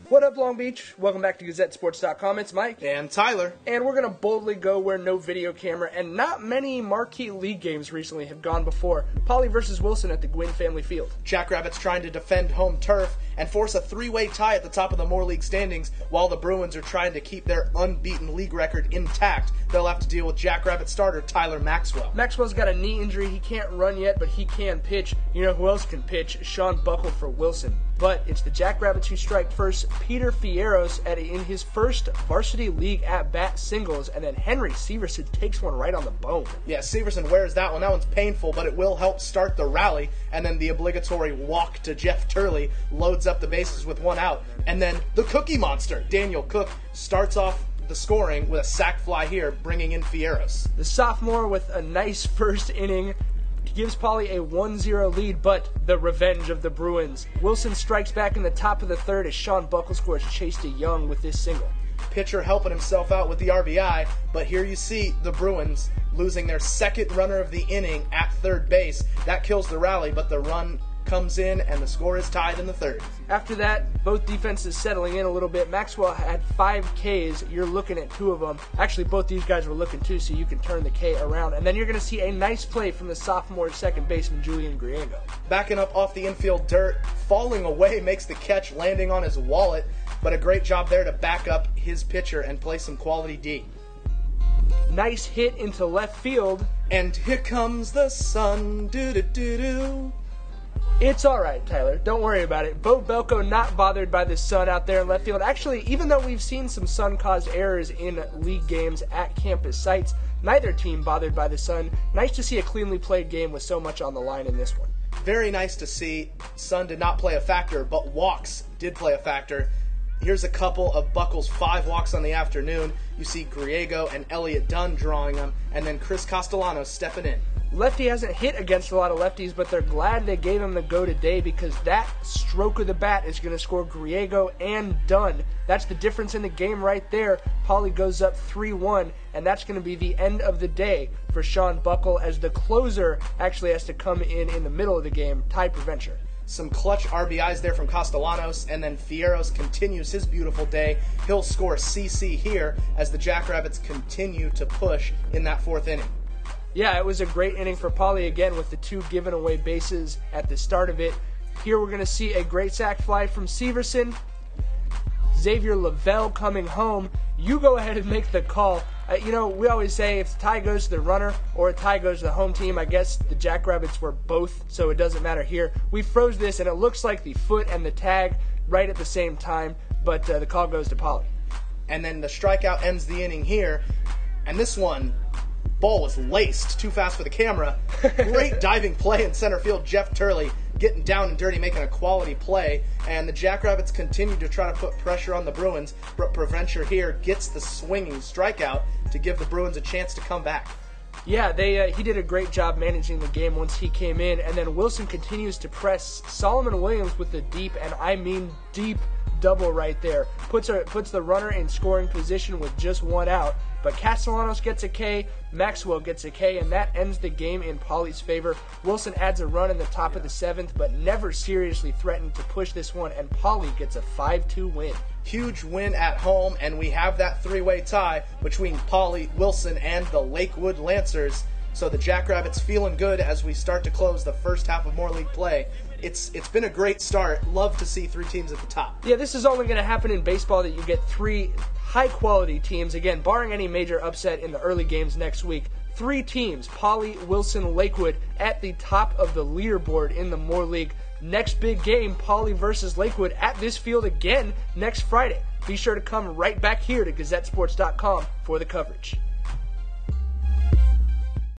What up, Long Beach? Welcome back to GazetteSports.com. It's Mike. And Tyler. And we're going to boldly go where no video camera and not many marquee league games recently have gone before. Poly versus Wilson at the Gwynn Family Field. Jackrabbits trying to defend home turf and force a three-way tie at the top of the Moore League standings while the Bruins are trying to keep their unbeaten league record intact. They'll have to deal with Jackrabbit starter Tyler Maxwell. Maxwell's got a knee injury. He can't run yet, but he can pitch. You know who else can pitch? Sean Buckle for Wilson. But it's the Jackrabbits who strike first. Peter Fierros in his first varsity league at-bat singles, and then Henry Severson takes one right on the bone. Yeah, Severson wears that one. That one's painful, but it will help start the rally. And then the obligatory walk to Jeff Turley loads up the bases with one out. And then the Cookie Monster, Daniel Cook, starts off the scoring with a sac fly here, bringing in Fierros. The sophomore with a nice first inning gives Poly a 1-0 lead, but the revenge of the Bruins. Wilson strikes back in the top of the third as Sean Buckle scores Chase DeYoung with this single. Pitcher helping himself out with the RBI, but here you see the Bruins losing their second runner of the inning at third base. That kills the rally, but the run comes in and the score is tied in the third. After that, both defenses settling in a little bit. Maxwell had 5 Ks. You're looking at 2 of them. Actually, both these guys were looking too, so you can turn the K around. And then you're going to see a nice play from the sophomore second baseman, Julian Griego. Backing up off the infield dirt, falling away, makes the catch, landing on his wallet. But a great job there to back up his pitcher and play some quality D. Nice hit into left field. And here comes the sun, doo-doo-doo-doo. It's all right, Tyler. Don't worry about it. Bo Belko not bothered by the sun out there in left field. Actually, even though we've seen some sun-caused errors in league games at campus sites, neither team bothered by the sun. Nice to see a cleanly played game with so much on the line in this one. Very nice to see. Sun did not play a factor, but walks did play a factor. Here's a couple of Buckle's 5 walks on the afternoon. You see Griego and Elliott Dunn drawing them, and then Chris Castellanos stepping in. Lefty hasn't hit against a lot of lefties, but they're glad they gave him the go today because that stroke of the bat is going to score Griego and Dunn. That's the difference in the game right there. Poly goes up 3-1, and that's going to be the end of the day for Sean Buckle as the closer actually has to come in the middle of the game, Ty Preventure. Some clutch RBIs there from Castellanos, and then Fierros continues his beautiful day. He'll score CC here as the Jackrabbits continue to push in that 4th inning. Yeah, it was a great inning for Poly again with the 2 given away bases at the start of it. Here we're going to see a great sac fly from Severson. Xavier Lavelle coming home. You go ahead and make the call. We always say if the tie goes to the runner or a tie goes to the home team, I guess the Jackrabbits were both, so it doesn't matter here. We froze this, and it looks like the foot and the tag right at the same time, but the call goes to Poly. And then the strikeout ends the inning here, and this one, ball was laced too fast for the camera. Great diving play in center field. Jeff Turley getting down and dirty, making a quality play. And the Jackrabbits continue to try to put pressure on the Bruins. But Preventure here gets the swinging strikeout to give the Bruins a chance to come back. Yeah, he did a great job managing the game once he came in. And then Wilson continues to press Solomon Williams with the deep, and I mean deep, double right there. Puts the runner in scoring position with just 1 out. But Castellanos gets a K, Maxwell gets a K, and that ends the game in Poly's favor. Wilson adds a run in the top of the 7th, but never seriously threatened to push this one, and Poly gets a 5-2 win. Huge win at home, and we have that 3-way tie between Poly, Wilson, and the Lakewood Lancers. So the Jackrabbits feeling good as we start to close the first half of Moore League play. It's been a great start. Love to see 3 teams at the top. Yeah, this is only going to happen in baseball that you get 3 high-quality teams. Again, barring any major upset in the early games next week, 3 teams, Poly, Wilson, Lakewood, at the top of the leaderboard in the Moore League. Next big game, Poly versus Lakewood at this field again next Friday. Be sure to come right back here to GazetteSports.com for the coverage.